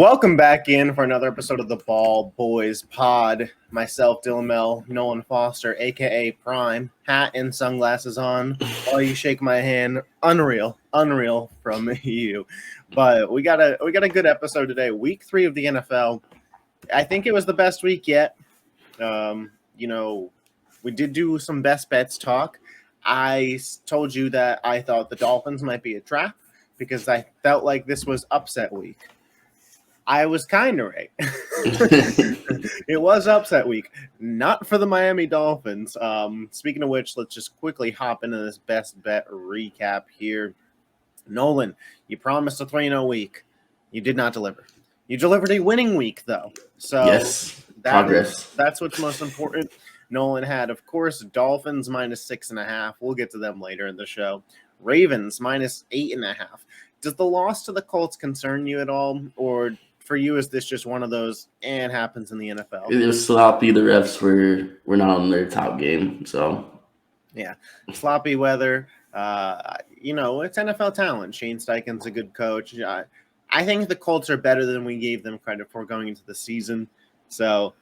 Welcome back in for another episode of the Ball Boys Pod. Myself, Dylan Mehl, Nolan Foster, aka Prime, hat and sunglasses on while you shake my hand. Unreal from you. But we got a good episode today. Week 3 of the NFL. I think it was the best week yet. We did do some best bets talk. I told you that I thought the Dolphins might be a trap because I felt like this was upset week. I was kind of right. It was upset week, not for the Miami Dolphins. Speaking of which, let's just quickly hop into this best bet recap here. Nolan, you promised a 3-0 week. You did not deliver. You delivered a winning week, though. So yes, progress. That's what's most important. Nolan had, of course, Dolphins minus 6.5. We'll get to them later in the show. Ravens minus 8.5. Does the loss to the Colts concern you at all, or for you, is this just one of those, and it happens in the NFL? It was sloppy. The refs were not on their top game. So, yeah, sloppy weather. It's NFL talent. Shane Steichen's a good coach. I think the Colts are better than we gave them credit for going into the season. So,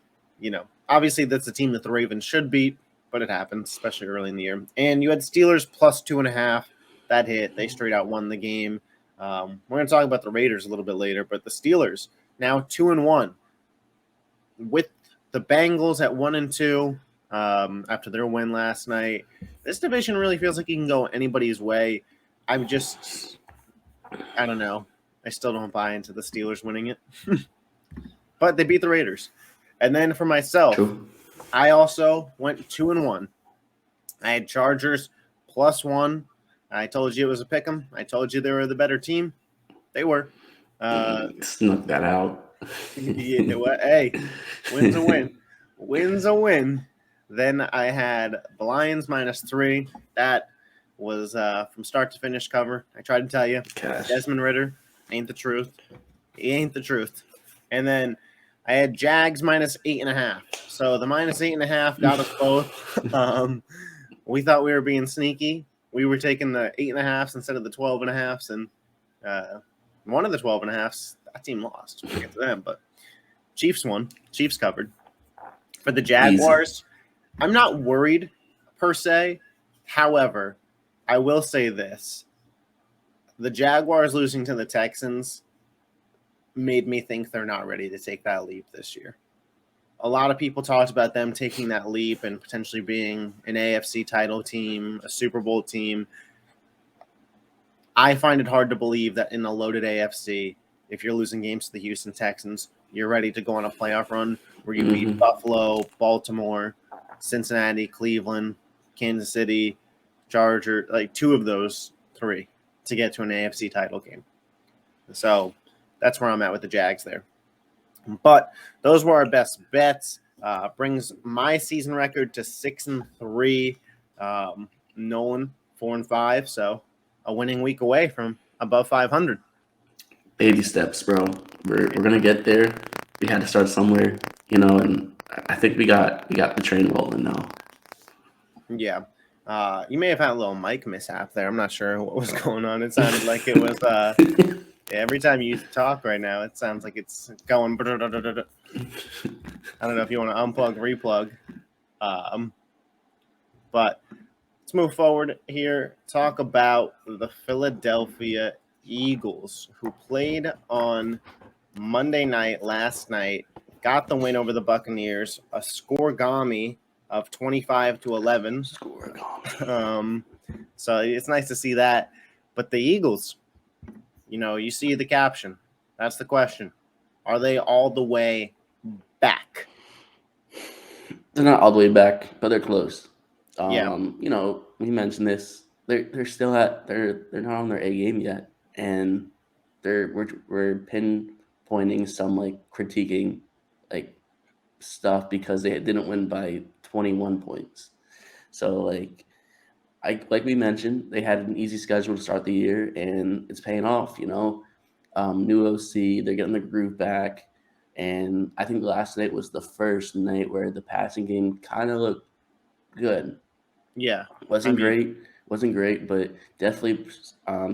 obviously that's a team that the Ravens should beat, but it happens, especially early in the year. And you had Steelers plus 2.5. That hit. They straight out won the game. We're going to talk about the Raiders a little bit later, but the Steelers now 2-1 with the Bengals at 1-2 after their win last night. This division really feels like it can go anybody's way. I don't know. I still don't buy into the Steelers winning it, but they beat the Raiders. And then for myself, true. I also went 2-1. I had Chargers +1. I told you it was a pick'em. I told you they were the better team. They were. Snuck that out. Hey, win's a win. Win's a win. Then I had the Lions -3. That was from start to finish cover. I tried to tell you. Gosh. Desmond Ridder ain't the truth. He ain't the truth. And then I had Jags -8.5. So the -8.5 got us both. We thought we were being sneaky. We were taking the 8.5s instead of the 12.5s, and one of the 12.5s, that team lost. We'll get to them, but Chiefs won. Chiefs covered. For the Jaguars, easy. I'm not worried per se. However, I will say this. The Jaguars losing to the Texans made me think they're not ready to take that leap this year. A lot of people talked about them taking that leap and potentially being an AFC title team, a Super Bowl team. I find it hard to believe that in a loaded AFC, if you're losing games to the Houston Texans, you're ready to go on a playoff run where you beat Buffalo, Baltimore, Cincinnati, Cleveland, Kansas City, Charger, like 2 of those 3 to get to an AFC title game. So that's where I'm at with the Jags there. But those were our best bets. Brings my season record to 6-3. Nolan 4-5. So a winning week away from above 500. Baby steps, bro. We're gonna get there. We had to start somewhere, and I think we got the train rolling now. Yeah. You may have had a little mic mishap there. I'm not sure what was going on. It sounded like it was. Every time you talk right now, it sounds like it's going. I don't know if you want to unplug, replug. But let's move forward here. Talk about the Philadelphia Eagles, who played on Monday night, last night, got the win over the Buccaneers, a scoregami of 25-11. So it's nice to see that. But the Eagles, you see the caption. That's the question. Are they all the way back? They're not all the way back, but they're close. Yeah. We mentioned this. They're still they're not on their A game yet, and we're pinpointing some critiquing stuff because they didn't win by 21 points. So like we mentioned, they had an easy schedule to start the year, and it's paying off. New OC, they're getting the groove back, and I think last night was the first night where the passing game kind of looked good. Yeah, wasn't great, but definitely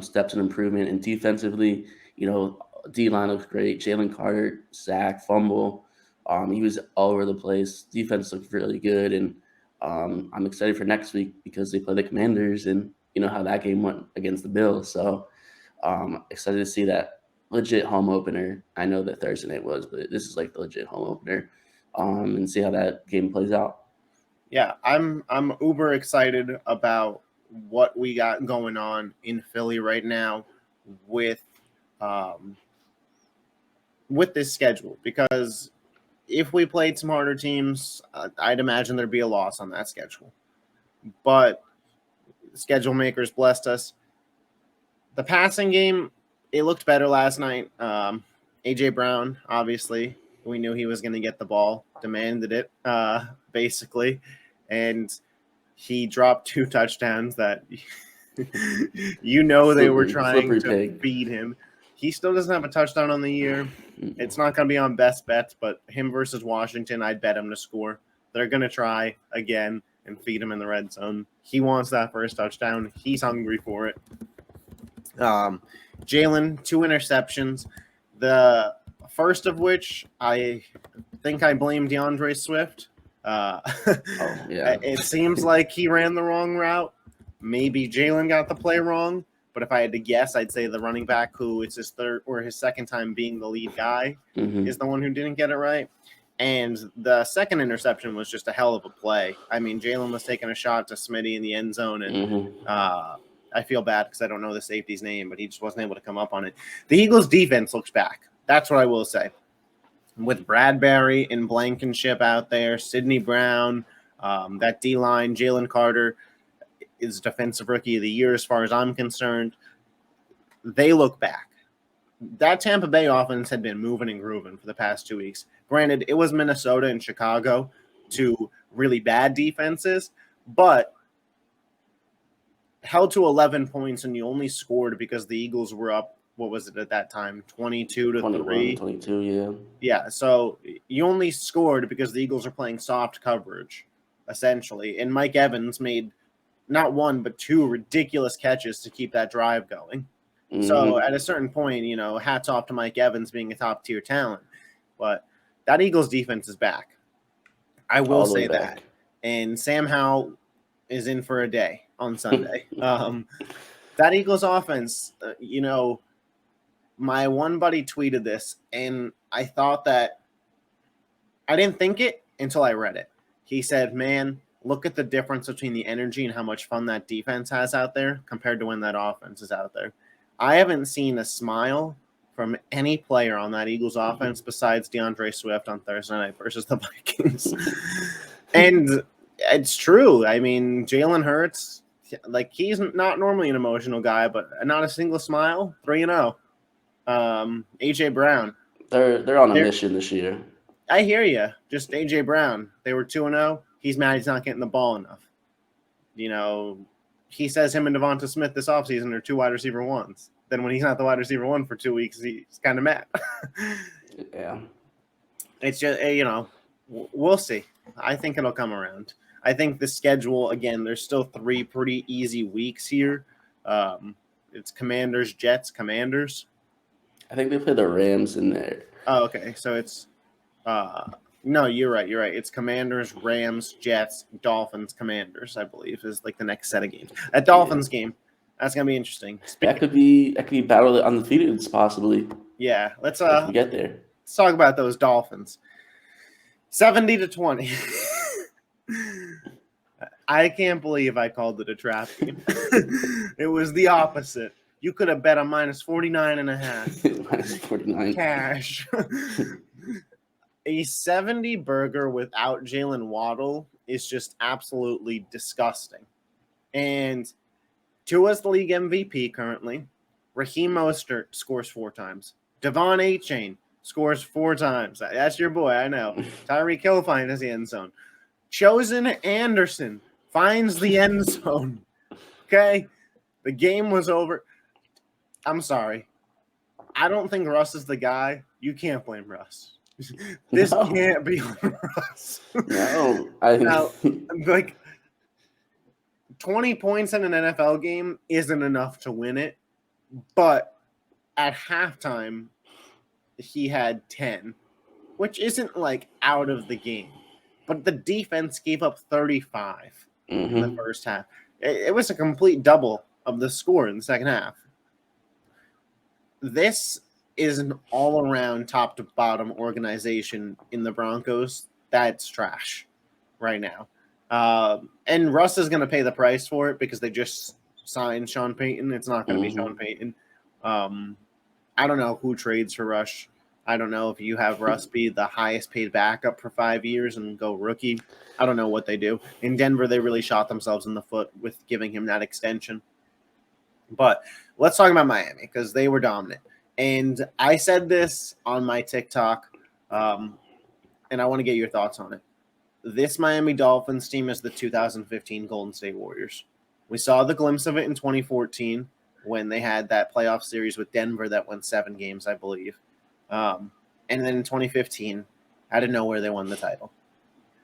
steps in improvement. And defensively, D-line looks great. Jalen Carter, sack, fumble. He was all over the place. Defense looked really good, and I'm excited for next week because they play the Commanders, and you know how that game went against the Bills. So excited to see that legit home opener. I know that Thursday night was, but this is like the legit home opener, and see how that game plays out. Yeah, I'm uber excited about what we got going on in Philly right now with this schedule, because if we played some harder teams, I'd imagine there'd be a loss on that schedule. But schedule makers blessed us. The passing game, it looked better last night. AJ Brown, obviously, we knew he was going to get the ball, demanded it, basically, and he dropped 2 touchdowns that they were trying to feed him. He still doesn't have a touchdown on the year. It's not going to be on best bets, but him versus Washington, I'd bet him to score. They're going to try again and feed him in the red zone. He wants that first touchdown. He's hungry for it. Jalen, 2 interceptions. The first of which I think I blame DeAndre Swift. It seems like he ran the wrong route. Maybe Jalen got the play wrong, but if I had to guess, I'd say the running back, who it's his third or his second time being the lead guy, is the one who didn't get it right. And the second interception was just a hell of a play. I mean, Jalen was taking a shot to Smitty in the end zone, and I feel bad because I don't know the safety's name, but he just wasn't able to come up on it. The Eagles' defense looks back. That's what I will say. With Bradbury and Blankenship out there, Sidney Brown, that D-line, Jalen Carter is Defensive Rookie of the Year as far as I'm concerned. They look back. That Tampa Bay offense had been moving and grooving for the past 2 weeks. Granted, it was Minnesota and Chicago, 2 really bad defenses, but held to 11 points, and you only scored because the Eagles were up, what was it at that time, 22-3? 22, yeah. Yeah, so you only scored because the Eagles are playing soft coverage, essentially. And Mike Evans made not 1, but 2 ridiculous catches to keep that drive going. So at a certain point, hats off to Mike Evans being a top-tier talent. But that Eagles defense is back. I will say that. And Sam Howell is in for a day on Sunday. That Eagles offense, my one buddy tweeted this, and I thought that I didn't think it until I read it. He said, man, look at the difference between the energy and how much fun that defense has out there compared to when that offense is out there. I haven't seen a smile from any player on that Eagles offense besides DeAndre Swift on Thursday night versus the Vikings. And it's true. I mean, Jalen Hurts, he's not normally an emotional guy, but not a single smile, 3-0. AJ Brown. They're on a mission this year. I hear you. Just AJ Brown. They were 2-0. He's mad he's not getting the ball enough. He says him and Devonta Smith this offseason are 2 wide receiver ones. Then when he's not the wide receiver 1 for 2 weeks, he's kind of mad. Yeah. It's just, we'll see. I think it'll come around. I think the schedule, again, there's still 3 pretty easy weeks here. It's Commanders, Jets, Commanders. I think they play the Rams in there. Oh, okay. So it's no, you're right. It's Commanders, Rams, Jets, Dolphins, Commanders, I believe, is the next set of games. That Dolphins game, that's gonna be interesting. That could be battle of undefeateds possibly. Yeah, let's get there. Let's talk about those Dolphins. 70-20. I can't believe I called it a trap game. It was the opposite. You could have bet on minus 49.5. Minus 49. Cash. A 70 burger without Jalen Waddle is just absolutely disgusting. And Tua's the league MVP currently. Raheem Mostert scores 4 times. Devon Achane scores 4 times. That's your boy, I know. Tyreek Hill finds the end zone. Chosen Anderson finds the end zone. Okay? The game was over. I'm sorry. I don't think Russ is the guy. You can't blame Russ. This can't be on Russ. No. 20 points in an NFL game isn't enough to win it. But at halftime, he had 10, which isn't like out of the game. But the defense gave up 35 in the first half. It was a complete double of the score in the second half. This is an all-around top-to-bottom organization in the Broncos that's trash right now. And Russ is going to pay the price for it because they just signed Sean Payton. It's not going to be Sean Payton. I don't know who trades for Rush. I don't know if you have Russ be the highest paid backup for 5 years and go rookie. I don't know what they do. In Denver, they really shot themselves in the foot with giving him that extension. But let's talk about Miami because they were dominant. And I said this on my TikTok, and I want to get your thoughts on it. This Miami Dolphins team is the 2015 Golden State Warriors. We saw the glimpse of it in 2014 when they had that playoff series with Denver that went 7 games, I believe. And then in 2015, out of nowhere, they won the title.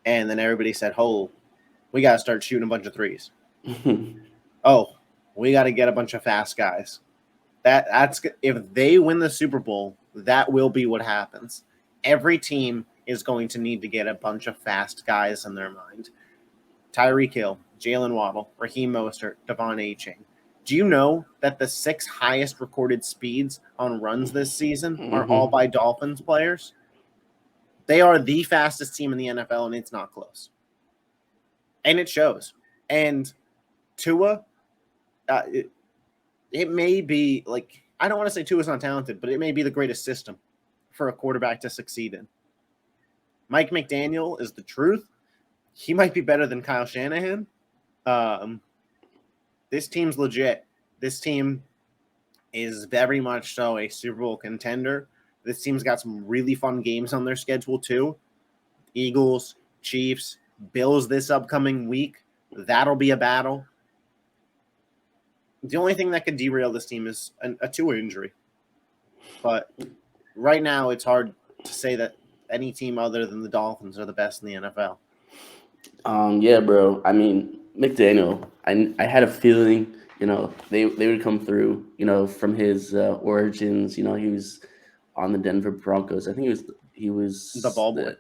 And then everybody said, oh, we got to start shooting a bunch of threes. Oh, we got to get a bunch of fast guys. That's if they win the Super Bowl, that will be what happens. Every team is going to need to get a bunch of fast guys in their mind. Tyreek Hill, Jalen Waddle, Raheem Mostert, Devon Achane. Do you know that the 6 highest recorded speeds on runs this season are all by Dolphins players? They are the fastest team in the NFL, and it's not close. And it shows. And Tua, it may be like, I don't want to say Tua's not talented, but it may be the greatest system for a quarterback to succeed in. Mike McDaniel is the truth. He might be better than Kyle Shanahan. This team's legit. This team is very much so a Super Bowl contender. This team's got some really fun games on their schedule too. Eagles, Chiefs, Bills this upcoming week. That'll be a battle. The only thing that could derail this team is a Tua injury. But right now, it's hard to say that any team other than the Dolphins are the best in the NFL. Yeah, bro. I mean, McDaniel, I had a feeling, they would come through, from his origins. He was on the Denver Broncos. I think he was the ball boy.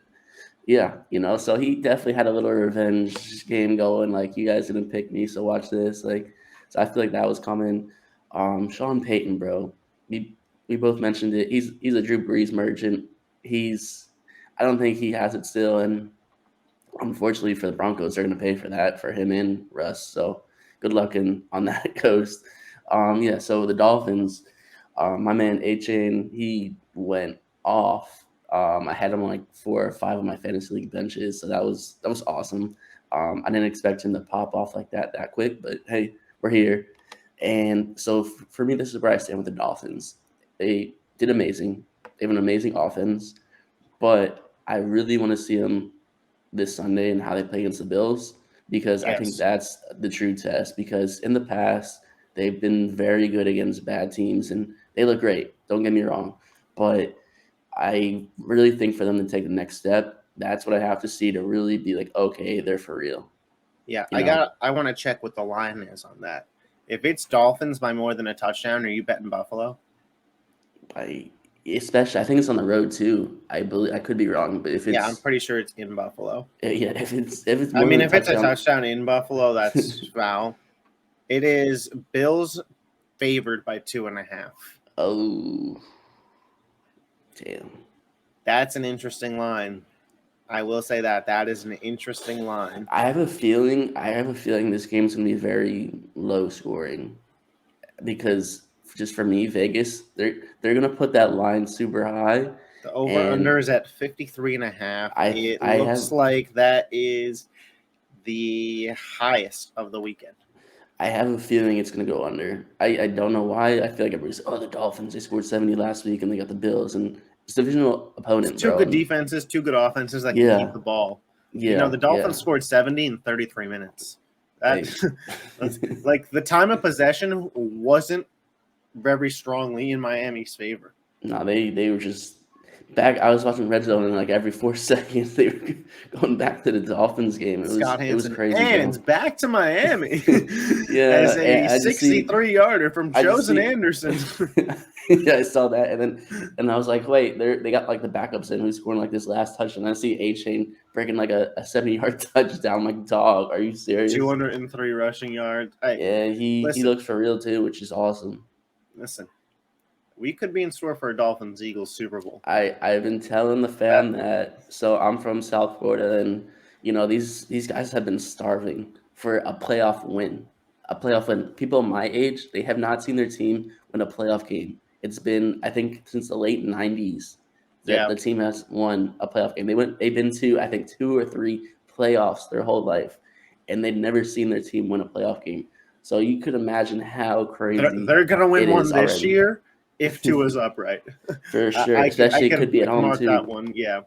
Yeah, so he definitely had a little revenge game going. Like, you guys didn't pick me, so watch this. Like, so I feel like that was coming. Sean Payton, bro. We both mentioned it. He's a Drew Brees merchant. I don't think he has it still, and unfortunately for the Broncos, they're going to pay for that for him and Russ. So good luck on that coast. So the Dolphins, my man Achane, he went off. I had him on like 4 or 5 of my fantasy league benches, so that was awesome. I didn't expect him to pop off like that quick, but hey, we're here. And so for me, this is where I stand with the Dolphins. They did amazing. They have an amazing offense, but I really want to see them this Sunday and how they play against the Bills, because I think that's the true test. Because in the past, they've been very good against bad teams, and they look great. Don't get me wrong, but I really think for them to take the next step, that's what I have to see to really be like, okay, they're for real. Yeah, I want to check what the line is on that. If it's Dolphins by more than a touchdown, are you betting Buffalo? Especially, I think it's on the road too. I could be wrong, but if it's I'm pretty sure it's in Buffalo. Yeah, if it's more if it's a touchdown in Buffalo, that's foul. It is Bills favored by 2.5. Oh, damn! That's an interesting line. I will say that is an interesting line. I have a feeling this game's gonna be very low scoring, because just for me, Vegas, they're gonna put that line super high. The over-under is at 53.5. It looks like that is the highest of the weekend. I have a feeling it's going to go under. I don't know why. I feel like everybody's, the Dolphins, they scored 70 last week, and they got the Bills. And it's divisional opponent, it's two good defenses, 2 good offenses that can keep the ball. Yeah, the Dolphins scored 70 in 33 minutes. That's like the time of possession wasn't very strongly in Miami's favor. No, they were just I was watching Red Zone, and like every 4 seconds they were going back to the Dolphins game. Scott It was Hansen, crazy, and bro. it's back to Miami Yeah, as a and 63-yarder from I just Chosen see Anderson. yeah, I saw that, and I was like, wait, they got like the backups in who's scoring like this last touchdown. I see A-Chain breaking like a 70-yard touchdown. Like, dog, are you serious? 203 rushing yards. Hey, Yeah, he looks for real too, which is awesome. Listen, we could be in store for a Dolphins-Eagles Super Bowl. I've been telling the fam that. So I'm from South Florida, and these guys have been starving for a playoff win. A playoff win. People my age, they have not seen their team win a playoff game. It's been, I think, since the late '90s that Yeah. the team has won a playoff game. They've been to, I think, 2 or 3 playoffs their whole life, and they've never seen their team win a playoff game. So you could imagine how crazy They're going to win it one is this already. year if Tua's upright. For sure, especially it could be at home mark too. that one, yeah.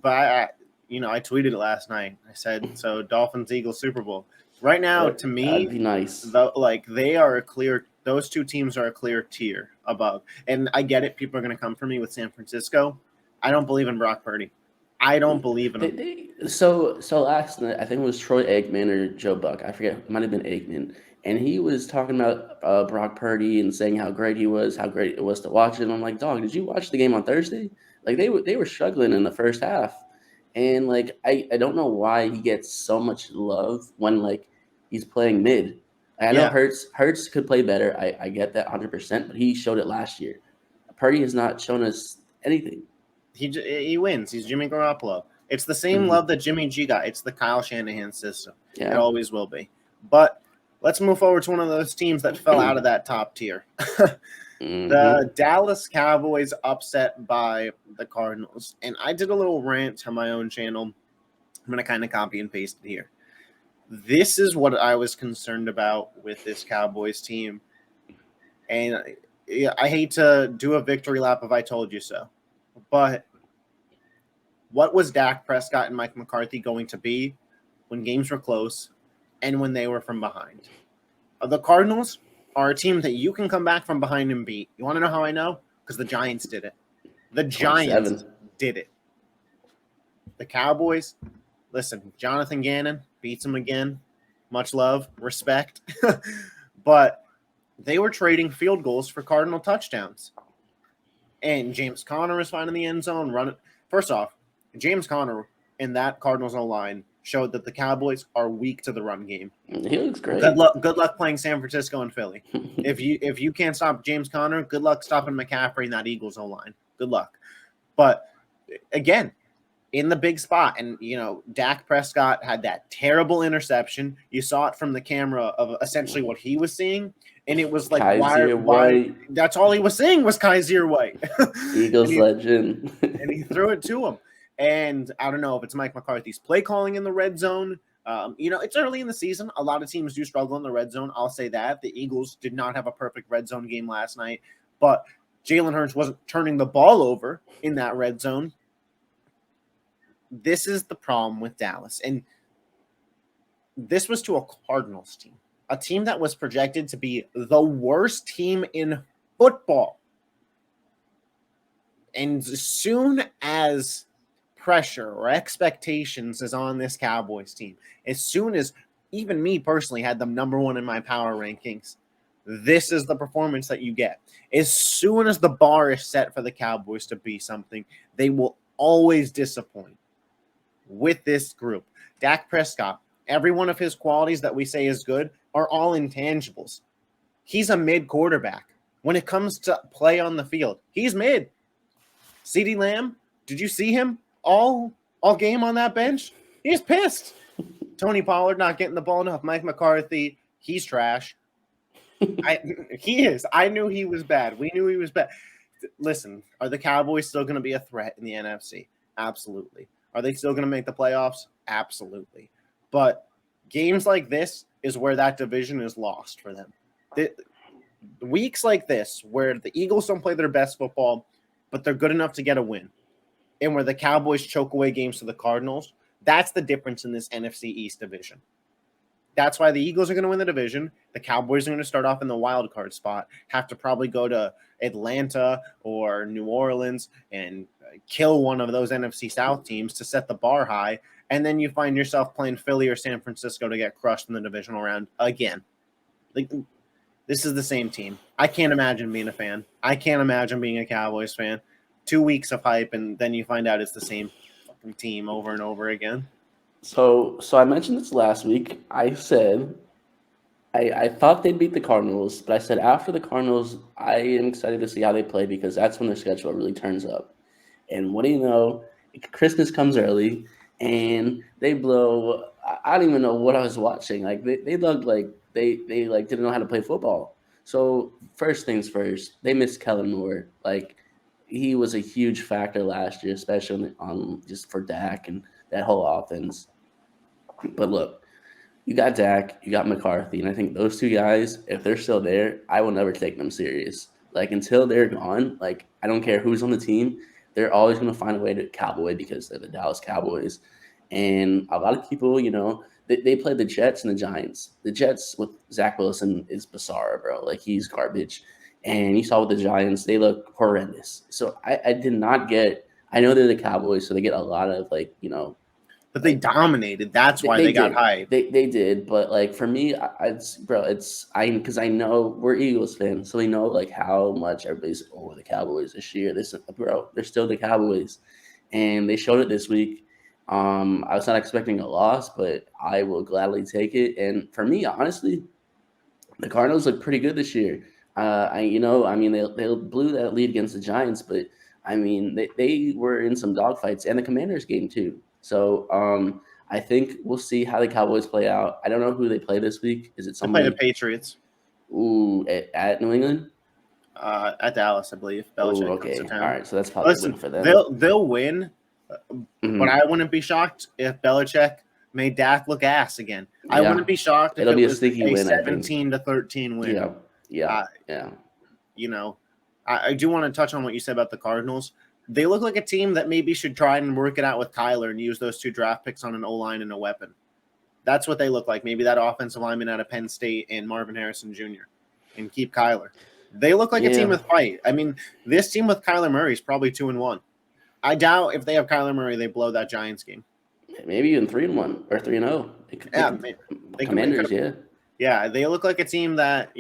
But I tweeted it last night. I said, so Dolphins-Eagles Super Bowl. Right now, to me, that'd be nice. They are a clear. Those two teams are a clear tier above. And I get it. People are going to come for me with San Francisco. I don't believe in Brock Purdy. I don't believe in him. So last night, I think it was Troy Aikman or Joe Buck. I forget. It might have been Aikman. And he was talking about Brock Purdy and saying how great he was, how great it was to watch him. I'm like, dog, did you watch the game on Thursday? Like, they were struggling in the first half. And, like, I don't know why he gets so much love when, like, he's playing mid. I know Hurts could play better. I get that 100%, but he showed it last year. Purdy has not shown us anything. He wins. He's Jimmy Garoppolo. It's the same love that Jimmy G got. It's the Kyle Shanahan system. Yeah. It always will be. But let's move forward to one of those teams that fell out of that top tier. The Dallas Cowboys upset by the Cardinals. And I did a little rant on my own channel. I'm going to kind of copy and paste it here. This is what I was concerned about with this Cowboys team. And I hate to do a victory lap if I told you so. But what was Dak Prescott and Mike McCarthy going to be when games were close and when they were from behind? The Cardinals are a team that you can come back from behind and beat. You want to know how I know? Because the Giants did it. The Giants did it. The Cowboys, listen, Jonathan Gannon beats them again. Much love, respect. But they were trading field goals for Cardinal touchdowns. And James Conner is finding the end zone. First off, James Conner in that Cardinals O-line showed that the Cowboys are weak to the run game. He looks great. Good luck playing San Francisco and Philly. If you can't stop James Conner, good luck stopping McCaffrey in that Eagles O-line. Good luck. But again, in the big spot, and Dak Prescott had that terrible interception. You saw it from the camera of essentially what he was seeing. And it was like, why? That's all he was saying was Kaiser White. Eagles legend. And he threw it to him. And I don't know if it's Mike McCarthy's play calling in the red zone. It's early in the season. A lot of teams do struggle in the red zone. I'll say that. The Eagles did not have a perfect red zone game last night. But Jalen Hurts wasn't turning the ball over in that red zone. This is the problem with Dallas. And this was to a Cardinals team. A team that was projected to be the worst team in football. And as soon as pressure or expectations is on this Cowboys team, as soon as even me personally had them number one in my power rankings, this is the performance that you get. As soon as the bar is set for the Cowboys to be something, they will always disappoint with this group. Dak Prescott, every one of his qualities that we say is good are all intangibles. He's a mid quarterback. When it comes to play on the field, he's mid. CeeDee Lamb, did you see him all game on that bench? He's pissed. Tony Pollard not getting the ball enough. Mike McCarthy, he's trash. He is. I knew he was bad. We knew he was bad. Listen, are the Cowboys still going to be a threat in the NFC? Absolutely. Are they still going to make the playoffs? Absolutely. But games like this is where that division is lost for them. Weeks like this, where the Eagles don't play their best football, but they're good enough to get a win, and where the Cowboys choke away games to the Cardinals, that's the difference in this NFC East division. That's why the Eagles are going to win the division. The Cowboys are going to start off in the wild card spot, have to probably go to Atlanta or New Orleans and kill one of those NFC South teams to set the bar high. And then you find yourself playing Philly or San Francisco to get crushed in the divisional round again. Like, this is the same team. I can't imagine being a fan. I can't imagine being a Cowboys fan. 2 weeks of hype, and then you find out it's the same fucking team over and over again. So I mentioned this last week. I said I thought they'd beat the Cardinals, but I said after the Cardinals, I am excited to see how they play because that's when their schedule really turns up. And what do you know? Christmas comes early, and they blow. I don't even know what I was watching. Like they looked like they like didn't know how to play football. So first things first, they missed Kellen Moore. Like he was a huge factor last year, especially on just for Dak and that whole offense. But look, you got Dak, you got McCarthy, and I think those two guys, if they're still there, I will never take them serious. Like until they're gone, like I don't care who's on the team, they're always going to find a way to cowboy because they're the Dallas Cowboys. And a lot of people, they play the Jets and the Giants. The Jets with Zach Wilson is bizarre, bro. Like he's garbage. And you saw with the Giants, they look horrendous. So I did not get. I know they're the Cowboys, so they get a lot of But they dominated. That's why they got did. hype. They did, but like for me, because I know we're Eagles fans, so we know like how much everybody's over the Cowboys this year. They're still the Cowboys, and they showed it this week. I was not expecting a loss, but I will gladly take it. And for me, honestly, the Cardinals look pretty good this year. They blew that lead against the Giants, but I mean, they were in some dogfights and the Commanders game too. So I think we'll see how the Cowboys play out. I don't know who they play this week. Is it They play somebody? the Patriots. Ooh, at New England? At Dallas, I believe. Oh, Belichick comes okay. to town. All right, so that's probably a Listen, win for them. they'll win, Mhm. but I wouldn't be shocked if Belichick made Dak look ass again. I Yeah. wouldn't be shocked if It'll it be a was sneaky a win, I think. 17-13 win. Yeah. You know, I do want to touch on what you said about the Cardinals. They look like a team that maybe should try and work it out with Kyler and use those 2 draft picks on an O-line and a weapon. That's what they look like. Maybe that offensive lineman out of Penn State and Marvin Harrison Jr. and keep Kyler. They look like a team with fight. I mean, this team with Kyler Murray is probably 2-1. I doubt if they have Kyler Murray, they blow that Giants game. Maybe even 3-1 or 3-0. Commanders, Yeah, they look like a team that,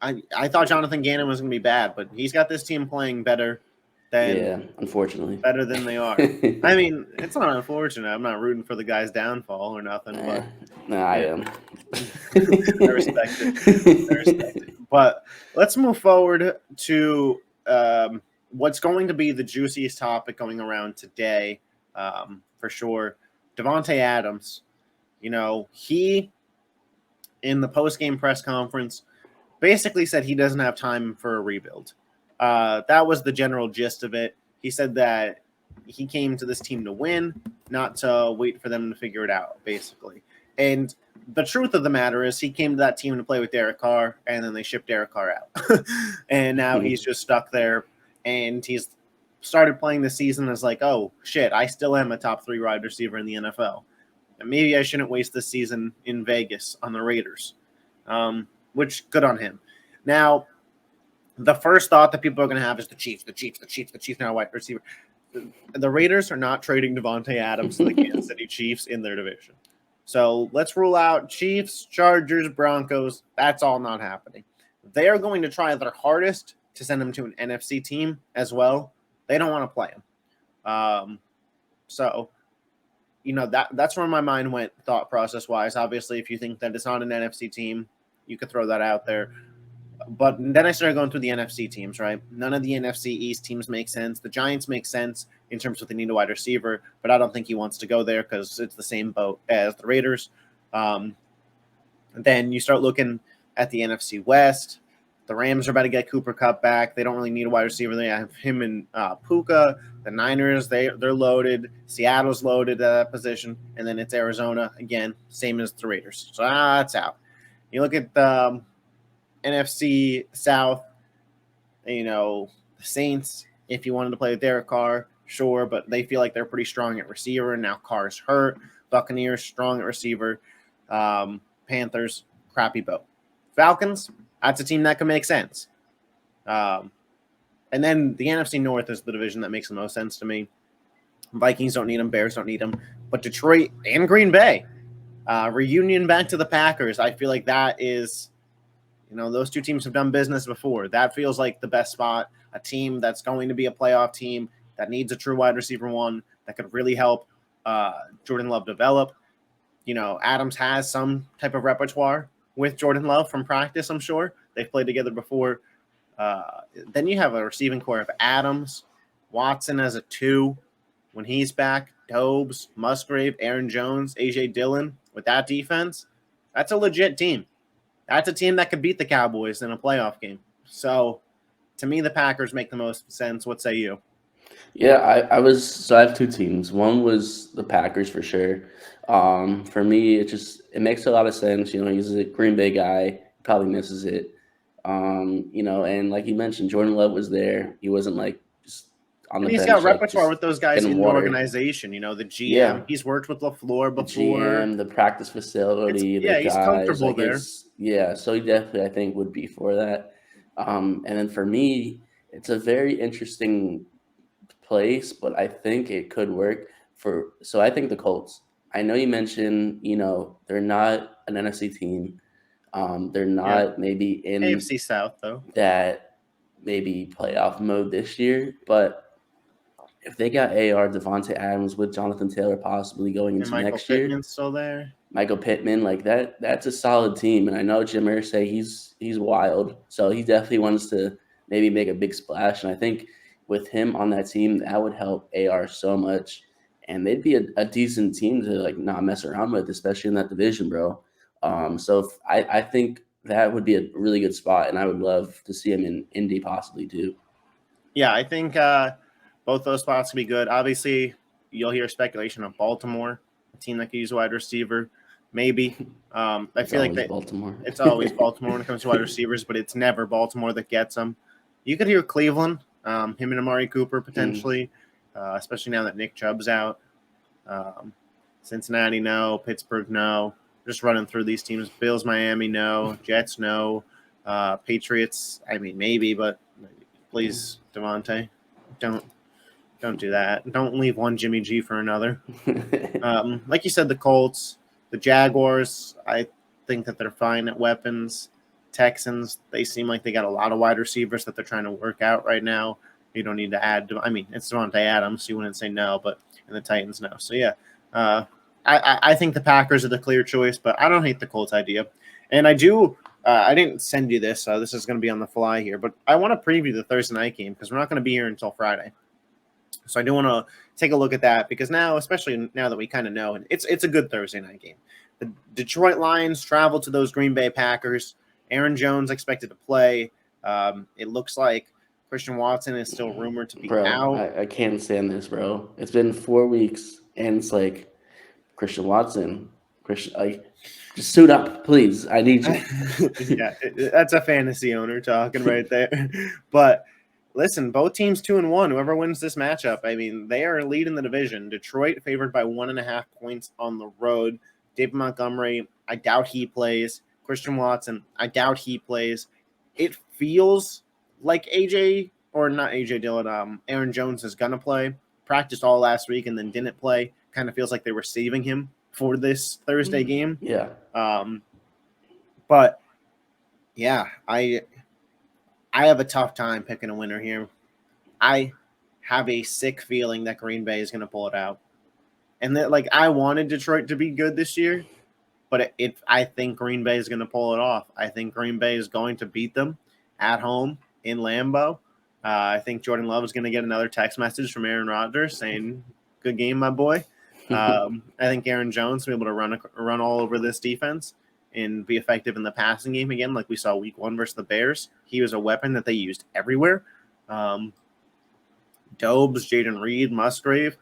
I thought Jonathan Gannon was going to be bad, but he's got this team playing better than unfortunately. Better than they are. I mean, it's not unfortunate. I'm not rooting for the guy's downfall or nothing, but I am. I respect it. But let's move forward to what's going to be the juiciest topic going around today, for sure. Davante Adams. He in the post-game press conference basically said he doesn't have time for a rebuild. That was the general gist of it. He said that he came to this team to win, not to wait for them to figure it out, basically. And the truth of the matter is he came to that team to play with Derek Carr, and then they shipped Derek Carr out. And now he's just stuck there, and he's started playing the season as like, oh, shit, I still am a top 3 wide receiver in the NFL. And maybe I shouldn't waste this season in Vegas on the Raiders, which good on him. Now, the first thought that people are going to have is the Chiefs now wide receiver. The Raiders are not trading Davante Adams to the Kansas City Chiefs in their division. So let's rule out Chiefs, Chargers, Broncos. That's all not happening. They are going to try their hardest to send him to an NFC team as well. They don't want to play him. That's where my mind went thought process wise. Obviously, if you think that it's not an NFC team, you could throw that out there. But then I started going through the NFC teams, right? None of the NFC East teams make sense. The Giants make sense in terms of they need a wide receiver, but I don't think he wants to go there because it's the same boat as the Raiders. Then you start looking at the NFC West. The Rams are about to get Cooper Kupp back. They don't really need a wide receiver. They have him and Puka. The Niners, they're loaded. Seattle's loaded at that position. And then it's Arizona, again, same as the Raiders. So that's out. You look at the NFC South, the Saints, if you wanted to play with Derek Carr, sure, but they feel like they're pretty strong at receiver, and now Carr's hurt. Buccaneers, strong at receiver. Panthers, crappy boat. Falcons, that's a team that can make sense. And then the NFC North is the division that makes the most sense to me. Vikings don't need them. Bears don't need them. But Detroit and Green Bay, reunion back to the Packers. I feel like that is, those two teams have done business before. That feels like the best spot. A team that's going to be a playoff team that needs a true wide receiver one that could really help Jordan Love develop. Adams has some type of repertoire with Jordan Love from practice, I'm sure. They've played together before. Then you have a receiving core of Adams, Watson as a 2 when he's back, Dobbs, Musgrave, Aaron Jones, A.J. Dillon. With that defense, that's a legit team. That's a team that could beat the Cowboys in a playoff game. So, to me, the Packers make the most sense. What say you? Yeah, I have two teams. One was the Packers for sure. For me, it makes a lot of sense. He's a Green Bay guy, probably misses it. And like you mentioned, Jordan Love was there. He wasn't like just on the And he's bench, got like repertoire just with those guys getting in the watered. organization. The GM, Yeah. he's worked with LaFleur The before. GM, the practice facility, the he's guys, comfortable like there. so he definitely I think would be for that. And then for me, it's a very interesting place, but I think it could work so I think the Colts. I know you mentioned, they're not an NFC team. They're not maybe in AFC South though. that maybe playoff mode this year, but if they got Devontae Adams with Jonathan Taylor possibly going into next year, Pittman's still there. Michael Pittman, like that's a solid team. And I know Jim Irsay, he's wild. So he definitely wants to maybe make a big splash. And I think with him on that team, that would help AR so much. And they'd be a decent team to like not mess around with, especially in that division, bro. So I think that would be a really good spot, and I would love to see him in Indy possibly too. Yeah, I think both those spots would be good. Obviously, you'll hear speculation of Baltimore, a team that could use a wide receiver. Maybe. I feel like Baltimore. It's always Baltimore when it comes to wide receivers, but it's never Baltimore that gets them. You could hear Cleveland, him and Amari Cooper potentially, especially now that Nick Chubb's out. Cincinnati, no. Pittsburgh, no. Just running through these teams. Bills, Miami, no. Jets, no. Patriots, I mean, maybe, but please, Devontae, don't do that. Don't leave one Jimmy G for another. Like you said, the Colts, the Jaguars, I think that they're fine at weapons. Texans, they seem like they got a lot of wide receivers that they're trying to work out right now. You don't need to add. I mean, it's Devontae Adams. You wouldn't say no, but and the Titans no. So yeah, I think the Packers are the clear choice, but I don't hate the Colts idea. And I do. I didn't send you this. This is going to be on the fly here, but I want to preview the Thursday night game because we're not going to be here until Friday. So I do want to take a look at that because now, especially now that we kind of know, it's a good Thursday night game. The Detroit Lions travel to those Green Bay Packers. Aaron Jones expected to play. It looks like Christian Watson is still rumored to be out. I can't stand this, bro. It's been 4 weeks, and it's like Christian Watson. Just suit up, please. I need you. Yeah, that's a fantasy owner talking right there. But listen, both teams 2-1. Whoever wins this matchup, I mean, they are leading the division. Detroit favored by 1.5 points on the road. David Montgomery, I doubt he plays. Christian Watson, I doubt he plays. It feels like Aaron Jones is gonna play. Practiced all last week and then didn't play. Kind of feels like they were saving him for this Thursday game. Yeah. But yeah, I have a tough time picking a winner here. I have a sick feeling that Green Bay is going to pull it out, and that I wanted Detroit to be good this year, but I think Green Bay is going to pull it off. I think Green Bay is going to beat them at home in Lambeau. I think Jordan Love is going to get another text message from Aaron Rodgers saying, "Good game, my boy." I think Aaron Jones will be able to run all over this defense and be effective in the passing game again, like we saw week 1 versus the Bears. He was a weapon that they used everywhere. Dobbs, Jaden Reed, Musgrave.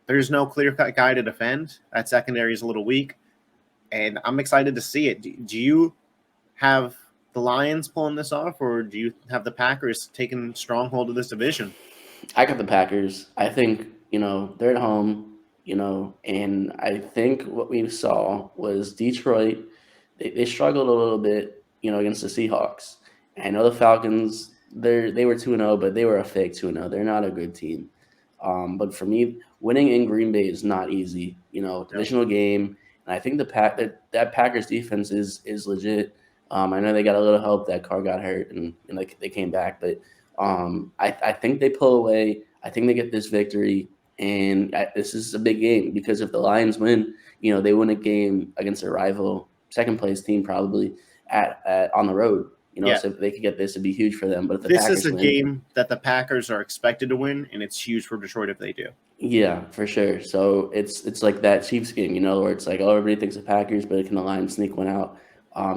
There's no clear-cut guy to defend. That secondary is a little weak, and I'm excited to see it. Do you have the Lions pulling this off, or do you have the Packers taking stronghold of this division? I got the Packers. I think, they're at home. and I think what we saw was Detroit. They struggled a little bit, against the Seahawks. I know the Falcons. They were 2-0, but they were a fake 2-0. They're not a good team. But for me, winning in Green Bay is not easy. Divisional game, and I think that Packers defense is legit. I know they got a little help. That Carr got hurt, and they came back, but I think they pull away. I think they get this victory, and this is a big game because if the Lions win, they win a game against a rival second place team probably at on the road. Yeah. So if they could get this, it'd be huge for them. But if the This Packers is a win, game that the Packers are expected to win, and it's huge for Detroit if they do. yeah, for sure. So it's like that Chiefs game, where it's like, oh, everybody thinks the Packers, but can the Lions sneak one out?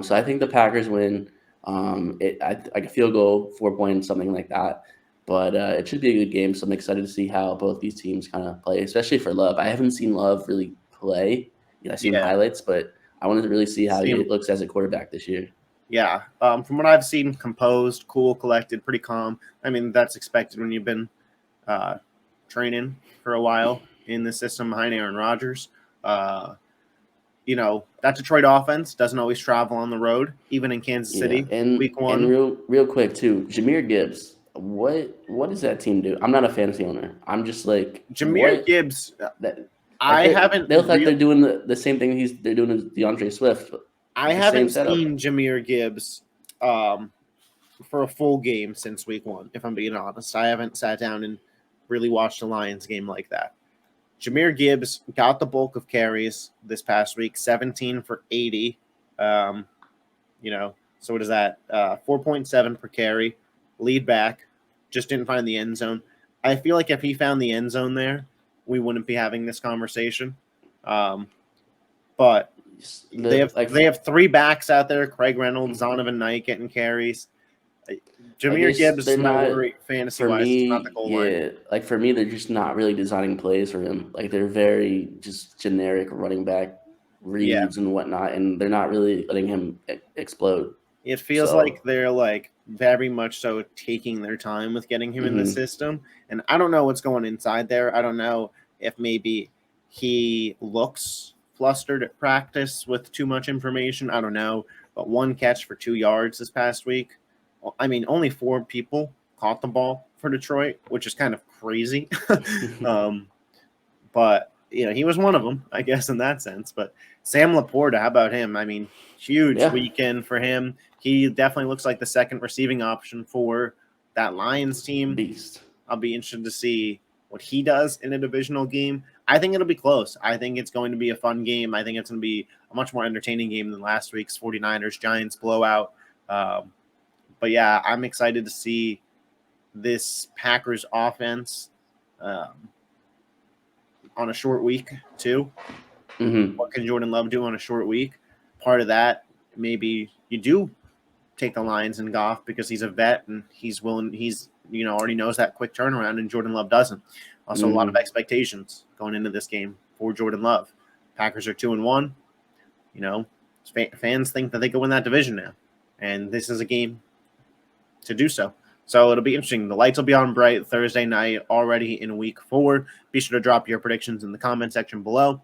So I think the Packers win. Like a field goal, 4 points, something like that. But it should be a good game. So I'm excited to see how both these teams kind of play, especially for Love. I haven't seen Love really play. I've seen highlights, but I wanted to really see how he looks as a quarterback this year. Yeah, from what I've seen, composed, cool, collected, pretty calm. I mean, that's expected when you've been training for a while in the system behind Aaron Rodgers. That Detroit offense doesn't always travel on the road, even in Kansas City. And week 1. And real quick too, Jahmyr Gibbs. What does that team do? I'm not a fantasy owner. I'm just like Jahmyr Gibbs. They look like they're doing the same thing they're doing to DeAndre Swift. I haven't seen Jahmyr Gibbs for a full game since week 1, if I'm being honest. I haven't sat down and really watched a Lions game like that. Jahmyr Gibbs got the bulk of carries this past week, 17 for 80. So what is that? 4.7 per carry. Lead back. Just didn't find the end zone. I feel like if he found the end zone there, we wouldn't be having this conversation. But they have 3 backs out there: Craig Reynolds, Zonovan Knight getting carries. Jahmyr Gibbs is my worry fantasy-wise. It's not the goal line. Like for me, they're just not really designing plays for him. Like they're very just generic running back reads and whatnot, and they're not really letting him explode. It feels like they're like very much so taking their time with getting him in the system. And I don't know what's going inside there. I don't know if maybe he looks flustered at practice with too much information. I don't know. But 1 catch for 2 yards this past week. I mean, only 4 people caught the ball for Detroit, which is kind of crazy. But, he was one of them, I guess, in that sense. But Sam Laporta, how about him? I mean, huge weekend for him. He definitely looks like the second receiving option for that Lions team. Beast. I'll be interested to see what he does in a divisional game. I think it'll be close. I think it's going to be a fun game. I think it's going to be a much more entertaining game than last week's 49ers-Giants blowout. But, yeah, I'm excited to see this Packers offense on a short week, too. What can Jordan Love do on a short week? Part of that, maybe you do take the Lions and Goff because he's a vet and he's willing. He's already knows that quick turnaround, and Jordan Love doesn't. Also, a lot of expectations going into this game for Jordan Love. Packers are 2-1. Fans think that they could win that division now, and this is a game to do so. So it'll be interesting. The lights will be on bright Thursday night already in week 4. Be sure to drop your predictions in the comment section below.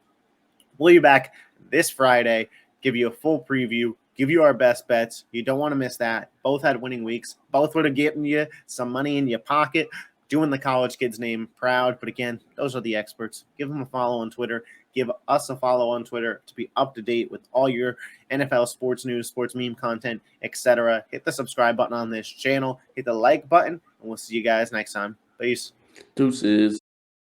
We'll be back this Friday, give you a full preview, give you our best bets. You don't want to miss that. Both had winning weeks. Both would have given you some money in your pocket, doing the college kid's name proud. But again, those are the experts. Give them a follow on Twitter. Give us a follow on Twitter to be up to date with all your NFL sports news, sports meme content, etc. Hit the subscribe button on this channel. Hit the like button, and we'll see you guys next time. Peace. Deuces.